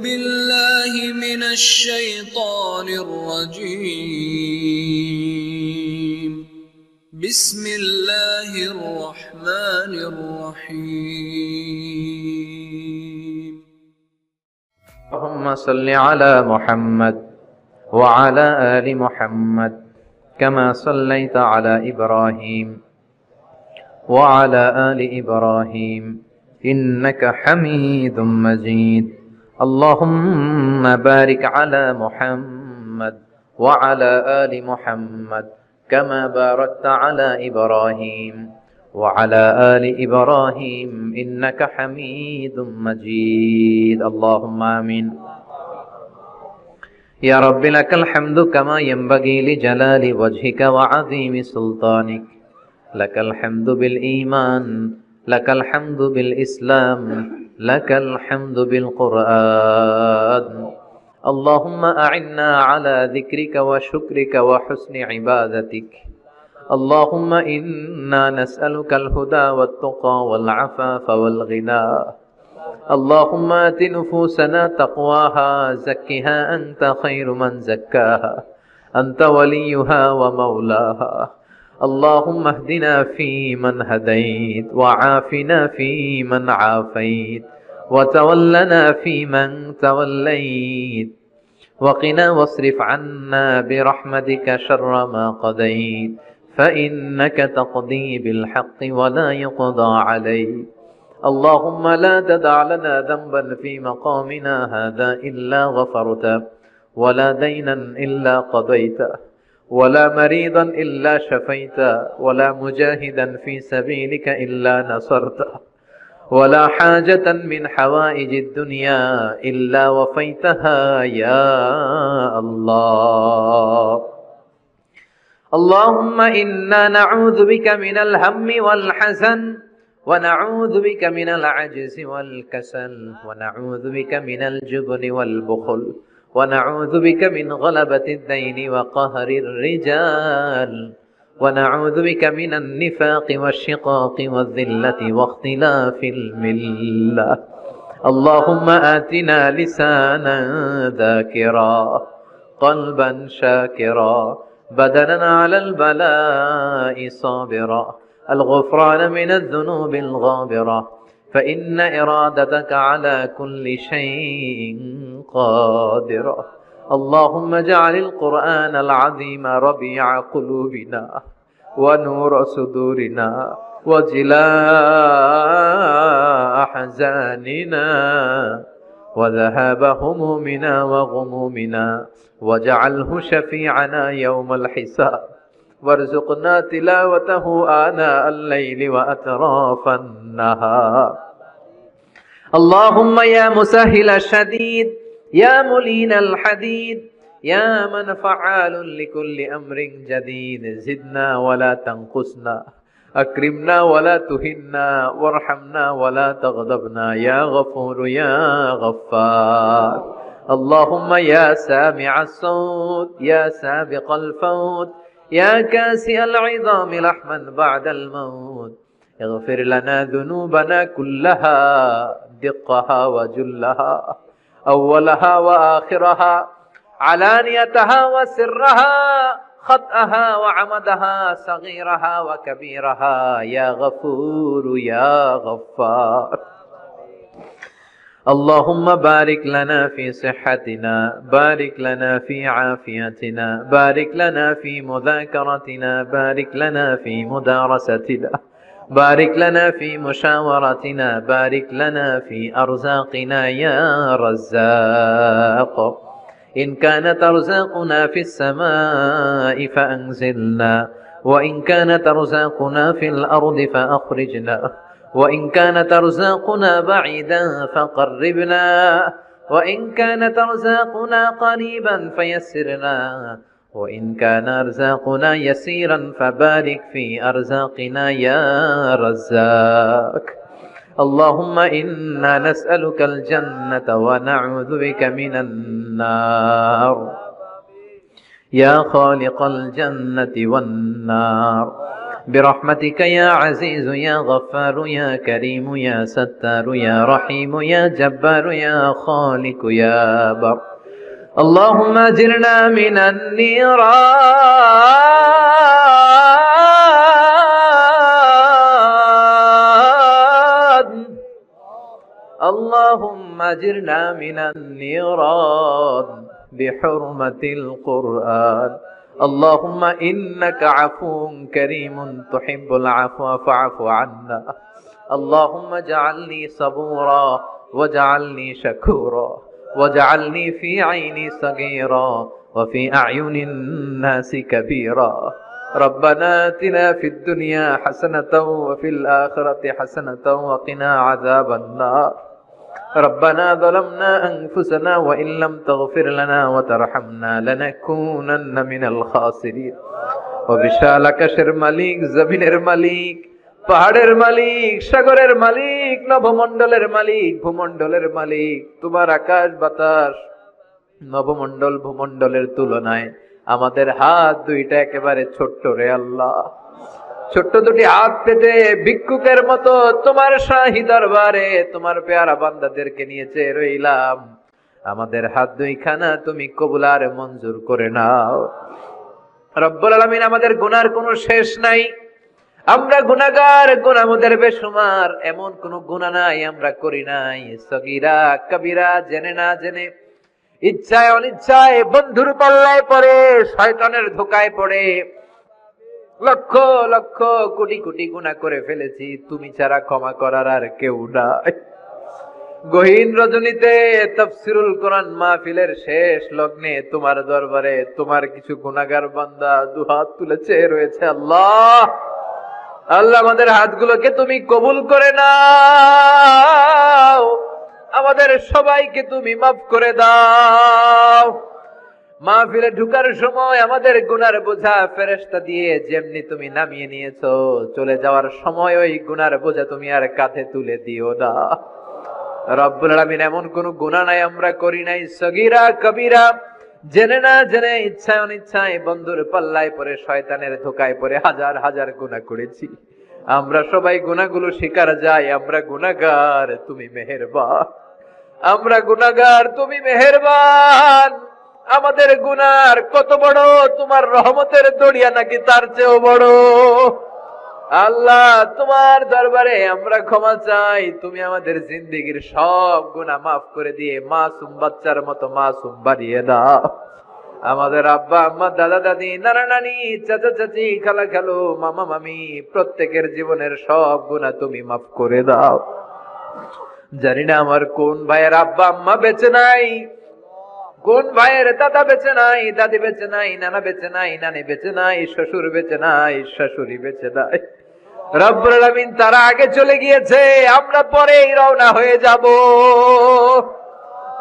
بالله من الشيطان الرجيم. بسم الله الرحمن الرحيم. اللهم صل على محمد وعلى آل محمد كما صليت على إبراهيم وعلى آل إبراهيم إنك حميد مجيد. اللهم بارك على محمد وعلى آل محمد كما باركت على إبراهيم وعلى آل إبراهيم إنك حميد مجيد. اللهم آمين. يا رب لك الحمد كما ينبغي لجلال وجهك وعظيم سلطانك. لك الحمد بالإيمان، لك الحمد بالإسلام، لك الحمد بالقرآن. اللهم أعنا على ذكرك وشكرك وحسن عبادتك. اللهم إنا نسألك الهدى والتقى والعفاف والغنى. اللهم آت نفوسنا تقواها، زكها أنت خير من زكاها، أنت وليها ومولاها. اللهم اهدنا فيمن هديت، وعافنا فيمن عافيت، وتولنا فيمن توليت، وقنا واصرف عنا برحمتك شر ما قضيت، فإنك تقضي بالحق ولا يقضى عليك. اللهم لا تدع لنا ذنبا في مقامنا هذا إلا غفرته، ولا دينا إلا قضيته، ولا مريضا إلا شفيته، ولا مجاهدا في سبيلك إلا نصرته، ولا حاجة من حوائج الدنيا إلا وفيتها يا الله. اللهم إنا نعوذ بك من الهم والحزن، ونعوذ بك من العجز والكسل، ونعوذ بك من الجبن والبخل، ونعوذ بك من غلبة الدين وقهر الرجال، ونعوذ بك من النفاق والشقاق والذلة واختلاف الملة. اللهم آتنا لسانا ذاكرا، قلبا شاكرا، بدنا على البلاء صابرا، الغفران من الذنوب الغابرة، فإن إرادتك على كل شيء قادرة. اللهم اجعل القرآن العظيم ربيع قلوبنا ونور صدورنا وجلاء أحزاننا وذهاب همومنا وغمومنا، واجعله شفيعنا يوم الحساب، وارزقنا تلاوته آناء الليل وأطراف النهار. اللهم يا مسهل الشديد، يا ملين الحديد، يا من فعال لكل أمر جديد، زدنا ولا تنقصنا، أكرمنا ولا تهنا، وارحمنا ولا تغضبنا، يا غفور يا غفار. اللهم يا سامع الصوت، يا سابق الفوت، يا كاسي العظام لحما بعد الموت، اغفر لنا ذنوبنا كلها، دقها وجلها، أولها وآخرها، علانيتها وسرها، خطأها وعمدها، صغيرها وكبيرها، يا غفور يا غفار. اللهم بارك لنا في صحتنا، بارك لنا في عافيتنا، بارك لنا في مذاكرتنا، بارك لنا في مدارستنا، بارك لنا في مشاورتنا، بارك لنا في أرزاقنا يا رزاق. إن كانت أرزاقنا في السماء فأنزلنا، وإن كانت أرزاقنا في الأرض فأخرجنا، وإن كانت أرزاقنا بعيدا فقربنا، وإن كانت أرزاقنا قريبا فيسرنا، وإن كان أرزاقنا يسيرا فبارك في أرزاقنا يا رزاق. اللهم إنا نسألك الجنة ونعوذ بك من النار. يا خالق الجنة والنار، برحمتك يا عزيز يا غفار يا كريم يا ستار يا رحيم يا جبار يا خالق يا بر اللهم اجرنا من النيران اللهم اجرنا من النيران بحرمة القرآن اللهم إنك عفو كريم تحب العفو فاعف عنا اللهم اجعلني صبورا واجعلني شكورا واجعلني في عيني صغيرا وفي أعين الناس كبيرا ربنا آتنا في الدنيا حسنة وفي الآخرة حسنة وقنا عذاب النار ربنا ظلمنا أنفسنا وإن لم تغفر لنا وترحمنا لنكونن من الخاسرين وبشالك شر مالك زميনের মালিক পাহাড়ের মালিক সাগরের মালিক নবমণ্ডলের মালিক ভূমণ্ডলের মালিক তোমার আকাশ বাতাস নবমণ্ডল ভূমণ্ডলের তুলনায় আমাদের হাত দুইটা একেবারে ছোট্ট রে আল্লাহ ছোট্ট দুটি হাত পেতে ভিক্ষুকের মতো তোমার শাহী দরবারে তোমার পেয়ারা বান্দাদেরকে নিয়ে চেয়ে রইলাম আমাদের হাত দুইখানা তুমি কবুল আর মঞ্জুর করে নাও রব্বুল আলামিন আমাদের গুনার কোনো শেষ নাই আমরা গুনাহগার গুনাহদের বেশুমার এমন কোনো গুনাহ নাই আমরা করি নাই সগীরা কবিরা জেনে না জেনে ইচ্ছায় অনিচ্ছায় বন্ধুর পাল্লায় পড়ে শয়তানের ধোকায় পড়ে লক্ষ লক্ষ কোটি কোটি গুনাহ করে ফেলেছি তুমি ছাড়া ক্ষমা করার আর কেউ নাই গহীন রজনীতে তাফসীরুল কোরআন মাহফিলের শেষ লগ্নে তোমার দরবারে তোমার কিছু গুনাহগার বান্দা দুহাত তুলেছে রয়েছে আল্লাহ আল্লাহ আমাদের হাতগুলোকে তুমি কবুল করে নাও আমাদের সবাইকে তুমি মাফ করে দাও মাহফিলে ঢুকার সময় আমাদের গুনার বোঝা ফেরেশতা দিয়ে যেমনি তুমি নামিয়ে নিয়েছো চলে যাওয়ার সময় ওই গুনার বোঝা তুমি আর কাঁধে তুলে দিও না রব্বুল আলামিন এমন কোন গুনাহ নাই আমরা করি নাই সগীরা কবিরা জেনে না জেনে ইচ্ছায় অনিচ্ছায় বন্ধুর পাল্লায় পড়ে শয়তানের ধোকায় পড়ে হাজার হাজার গুনাহ করেছি আমরা সবাই গুনাহগুলো স্বীকার যাই আমরা গুনাহগার তুমি মেহেরবান আমরা গুনাহগার তুমি মেহেরবান আমাদের গুনার কত বড় তোমার রহমতের দরিয়া নাকি তার চেয়েও বড় আল্লাহ তোমার দরবারে আমরা ক্ষমা চাই তুমি আমাদের জিন্দেগীর সব গুনাহ মাফ করে দিয়ে মাসুম বাচ্চার মতো মাসুম বানিয়ে দাও আমাদের আব্বা আম্মা দাদা দাদি নানা নানি চাচা চাচি খালা খালু মামা মামি প্রত্যেকের জীবনের সব গুনাহ তুমি মাফ করে দাও জানি না আমার কোন ভাইয়ের আব্বা আম্মা বেঁচে নাই কোন ভাইয়ের দাদা বেঁচে নাই দাদি বেঁচে নাই নানা বেঁচে নাই নানি বেঁচে নাই শ্বশুর বেঁচে নাই শাশুড়ি বেঁচে নাই রব্বুল আলামিন তারা আগে চলে গিয়েছে আমরা পরেই রওনা হয়ে যাব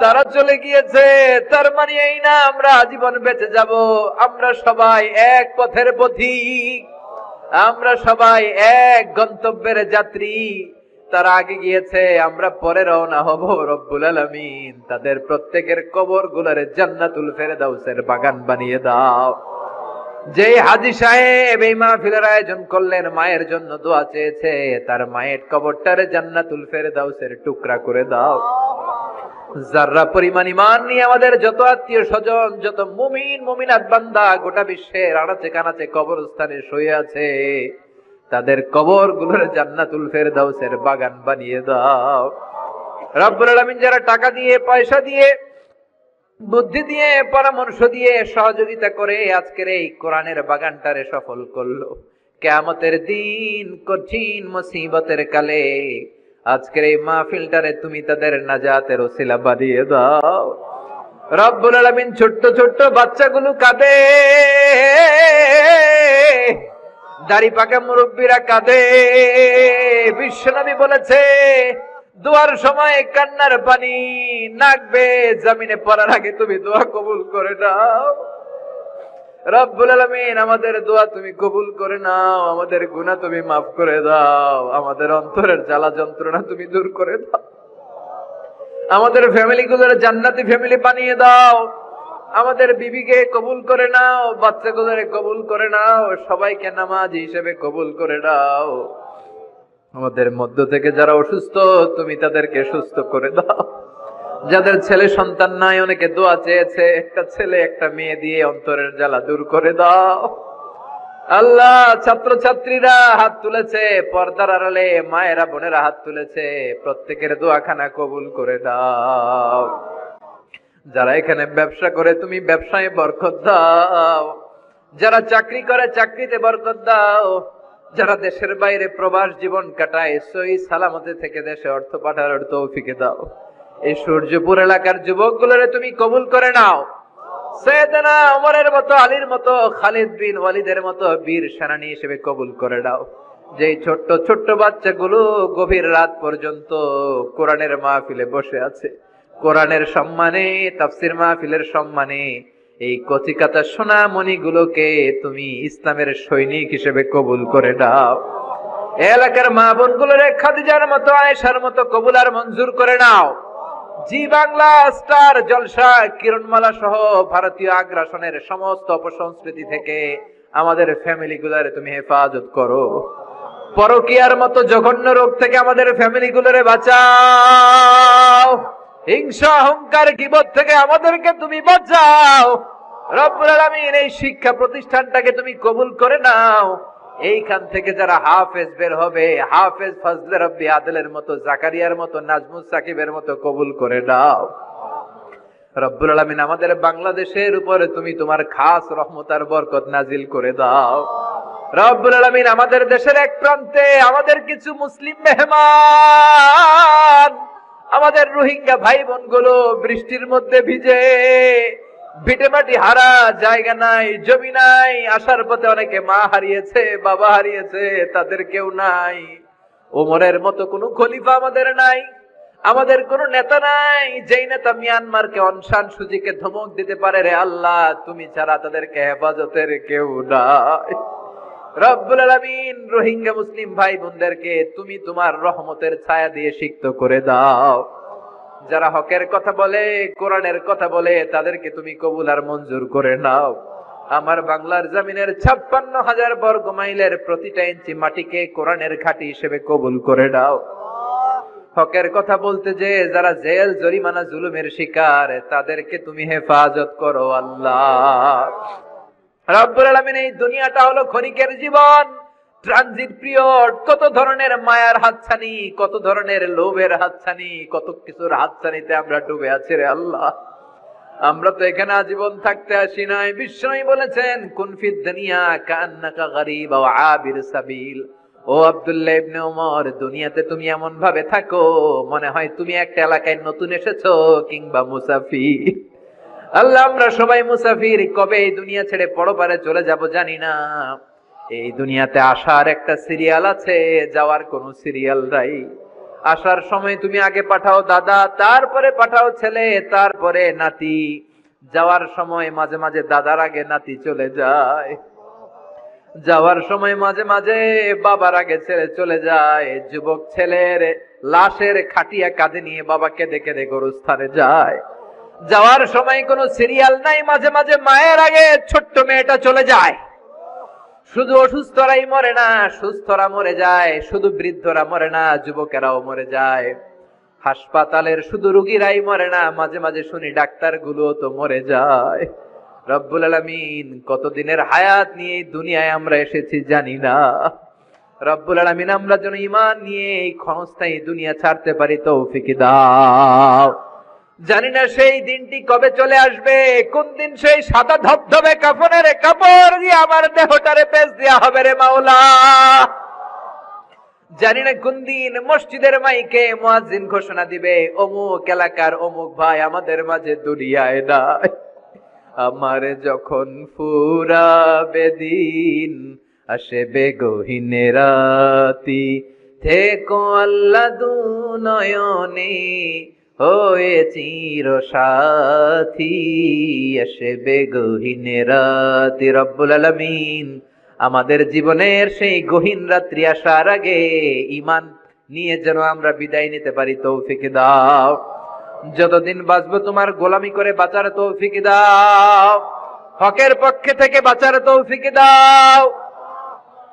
তারা চলে গিয়েছে তার মানে এই না আমরা আজীবন বেঁচে যাব আমরা সবাই এক পথের পথিক আমরা সবাই এক গন্তব্যের যাত্রী তারা আগে গিয়েছে আমরা পরে রওনা হব রব্বুল আলামিন তাদের প্রত্যেকের কবরগুলোরে জান্নাতুল ফেরদাউসের বাগান বানিয়ে দাও যে হাজী সাহেব এই মাহফিলের আয়োজন করলেন মায়ের জন্য দোয়া চেয়েছে তার মায়ের কবরটারে জান্নাতুল ফেরদাউসের টুকরা করে দাও যারা পরিমাণ ঈমান নিয়ে আমাদের যত আত্মীয় স্বজন যত মুমিন মুমিনাত বান্দা গোটা বিশ্বের আনাচে কানাচে কবরস্থানে শুয়ে আছে তাদের কবরগুলোর জান্নাতুল ফেরদাউসের বাগান বানিয়ে দাও রব্বুল আলামিন যারা টাকা দিয়ে পয়সা দিয়ে বুদ্ধি দিয়ে পরামর্শ দিয়ে সহযোগিতা করে আজকের এই কোরআনের বাগানটারে সফল করলো কিয়ামতের দিন কঠিন মুসিবতের কালে আজকের এই মাহফিলটারে তুমি তাদের নাজাতের ওসিলা বানিয়ে দাও রব্বুল আলামিন ছোট্ট ছোট্ট বাচ্চাগুলো কাঁদে দাড়ি পাকা মুরব্বীরা কাঁদে বিশ্বনবী বলেছে দোয়ার সময় কান্নার পানি নাকবে জমিনে পড়ার আগে তুমি দোয়া কবুল করে নাও রব্বুল আলামিন আমাদের দোয়া তুমি কবুল করে নাও আমাদের গুনাহ তুমি মাফ করে দাও আমাদের অন্তরের জ্বালা যন্ত্রণা তুমি দূর করে দাও আমাদের ফ্যামিলি গুলোর জান্নাতি ফ্যামিলি বানিয়ে দাও আমাদের বিবিকে কবুল করে নাও, বাচ্চাগুলোরে কবুল করে নাও, সবাইকে নামাজি হিসেবে কবুল করে নাও। আমাদের মধ্য থেকে যারা অসুস্থ তুমি তাদেরকে সুস্থ করে দাও। যাদের ছেলে সন্তান নাই, অনেকে দোয়া চেয়েছে, একটা ছেলে একটা মেয়ে দিয়ে অন্তরের জ্বালা দূর করে দাও। আল্লাহ, ছাত্রছাত্রীরা হাত তুলেছে, পর্দার আড়ালে মায়েরা বোনেরা হাত তুলেছে, প্রত্যেকের দোয়াখানা কবুল করে দাও। যারা এখানে ব্যবসা করে তুমি ব্যবসায় বরকত দাও, যারা চাকরি করে চাকরিতে বরকত দাও, যারা দেশের বাইরে প্রবাস জীবন কাটায় সহি সালামতে থেকে দেশে অর্থ পাঠানোর তৌফিক দাও। এই সূর্যপুর এলাকার যুবকগুলোরে তুমি কবুল করে নাও। সৈয়দনা ওমরের মতো, আলীর মতো, খালিদ বিন ওয়ালিদের মতো বীর সেনানী হিসেবে কবুল করে দাও। যেই ছোট্ট ছোট্ট বাচ্চাগুলো গভীর রাত পর্যন্ত কোরআনের মাহফিলে বসে আছে, কোরআনের সম্মানে, তাফসির মাহফিলের সম্মানে এই কচিকাতা সোনামণিগুলোকে তুমি ইসলামের সৈনিক হিসেবে কবুল করে দাও। এলাকার মা বোনগুলোরে খাদিজার মতো, আয়েশার মতো কবুল আর মঞ্জুর করে নাও। জি বাংলা, স্টার জলসা, কিরণমালা সহ ভারতীয় আগ্রাসনের সমস্ত অপসংস্কৃতি থেকে আমাদের ফ্যামিলি গুলারে তুমি হেফাজত করো। পরকীয়ার মতো জঘন্য রোগ থেকে আমাদের ফ্যামিলি গুলোরে বাঁচাও। হিংসা, অহংকার, গীবত থেকে আমাদেরকে তুমি বাঁচাও। রব্বুল আলামিন, এই শিক্ষা প্রতিষ্ঠানটাকে তুমি কবুল করে নাও। এইখান থেকে যারা হাফেজ বের হবে, হাফেজ ফজলে রব্বি আদলের মতো, জাকারিয়ার মতো, নাজমুস সাকিবের মতো কবুল করে দাও। রব্বুল আলামিন, আমাদের বাংলাদেশের উপরে তুমি তোমার খাস রহমত আর বরকত নাজিল করে দাও। রব্বুল আলামিন, আমাদের দেশের এক প্রান্তে আমাদের কিছু মুসলিম মেহমান, আমাদের রোহিঙ্গা ভাই বোন গুলো বৃষ্টির মধ্যে ভিজে, ভিটেমাটি হারা, জায়গা নাই, জমি নাই, আসার পথে অনেকে মা হারিয়েছে, বাবা হারিয়েছে, তাদের কেউ নাই। ওমরের মতো কোনো খলিফা আমাদের নাই, আমাদের কোনো নেতা নাই, যেই নেতা মিয়ানমারকে অনশান সুজিকে ধমক দিতে পারে। রে আল্লাহ, তুমি ছাড়া তাদেরকে হেফাজতের কেউ নাই। রব্বুল আলামিন, রোহিঙ্গা মুসলিম ভাই বোনদেরকে তুমি তোমার রহমতের ছায়া দিয়ে সিক্ত করে দাও। যারা হকের কথা বলে, কোরআনের কথা বলে, তাদেরকে তুমি কবুল আর মঞ্জুর করে নাও। আমার বাংলার জমিনের 56,000 বর্গ মাইলের প্রতিটা ইঞ্চি মাটিকে কোরআনের ঘাঁটি হিসেবে কবুল করে দাও। হকের কথা বলতে যে যারা জেল জরিমানা জুলুমের শিকার, তাদেরকে তুমি হেফাজত করো আল্লাহ। রব্বুল আলামিন, এই দুনিয়াটা হলো ক্ষণিকের জীবন, ট্রানজিট পিরিয়ড। কত ধরনের মায়ার হাতছানি, কত ধরনের লোভের হাতছানি, কত কিছুর হাতছানিতে আমরা ডুবে আছি রে আল্লাহ। আমরা তো এখানে আজীবন থাকতে আসি নাই। বিশ্বনবী বলেছেন, কুন ফিদ দুনিয়া কান্নাকা গরীব ওয়া আবির সাবিল। ও আব্দুল্লাহ ইবনে ওমর, দুনিয়াতে তুমি এমন ভাবে থাকো মনে হয় তুমি একটা এলাকায় নতুন এসেছো কিংবা মুসাফির। আল্লাহ, আমরা সবাই মুসাফির, কবে এই দুনিয়া ছেড়ে পরপারে চলে যাব জানি না। এই দুনিয়াতে আসার একটা সিরিয়াল আছে, যাওয়ার কোনো সিরিয়াল নাই। আসার সময় তুমি আগে পাঠাও দাদা, তারপরে পাঠাও ছেলে, তারপরে নাতি। যাওয়ার সময় মাঝে মাঝে দাদার আগে নাতি চলে যায়, যাওয়ার সময় মাঝে মাঝে বাবার আগে ছেলে চলে যায়। যুবক ছেলের লাশের খাটিয়া কাঁধে নিয়ে বাবাকে দেখে দেখে গোরস্থানে যায়। যাওয়ার সময় কোনো সিরিয়াল নাই, মাঝে মাঝে মায়ের আগে ছোট্ট মেয়েটা চলে যায়। শুধু অসুস্থরাই মরে না, সুস্থরা মরে যায়। শুধু বৃদ্ধরা মরে না, যুবকেরাও মরে যায়। হাসপাতালের শুধু রোগীরাই মরে না, মাঝে মাঝে শুনি ডাক্তার গুলো তো মরে যায়। রব্বুল আলামিন, কতদিনের হায়াত নিয়ে এই দুনিয়ায় আমরা এসেছি জানি না। রব্বুল আলামিন, আমরা যেন ঈমান নিয়ে এই ক্ষণস্থায়ী দুনিয়া ছাড়তে পারি তৌফিক দাও। জানি না সেই দিনটি কবে চলে আসবে, কোন দিন সেই সাদা ধবধবে কাফনের কাপড় দিয়ে আমার দেহটারে পেঁচ দেয়া হবে রে মাওলা। জানি না কোন দিন মসজিদের মাইকে মুয়াজ্জিন ঘোষণা দিবে, অমুক এলাকার অমুক ভাই আমাদের মাঝে দুনিয়ায় নাই। আমার যখন ফুরাবে দিন, আসবে গহীন রাতি, থেকো আল্লাহ দুনয়নে হয়ে চির সাথী, আসবে গহীন রাতি। রব্বুল আলামিন, আমাদের জীবনের সেই গহীন রাত্রি আসার আগে ঈমান নিয়ে যেন আমরা বিদায় নিতে পারি তৌফিক দাও। যতদিন বাঁচবো তোমার গোলামি করে বাঁচার তৌফিক দাও, হকের পক্ষে থেকে বাঁচার তৌফিক দাও।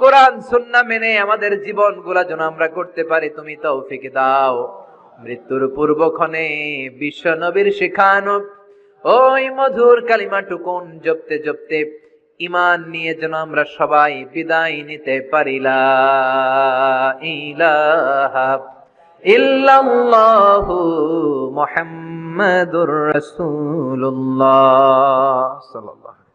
কোরআন সুন্নাহ মেনে আমাদের জীবনগুলা যেন আমরা করতে পারি, তুমি তৌফিক দাও। মৃত্যুর পূর্বক্ষণে বিশ্ব নবীর শিখানো ওই মধুর কালিমাটুকুন জপতে জপতে ঈমান নিয়ে যেন আমরা সবাই বিদায় নিতে পারি। লা ইলাহা ইল্লাল্লাহু মুহাম্মাদুর রাসূলুল্লাহ সাল্লাল্লাহু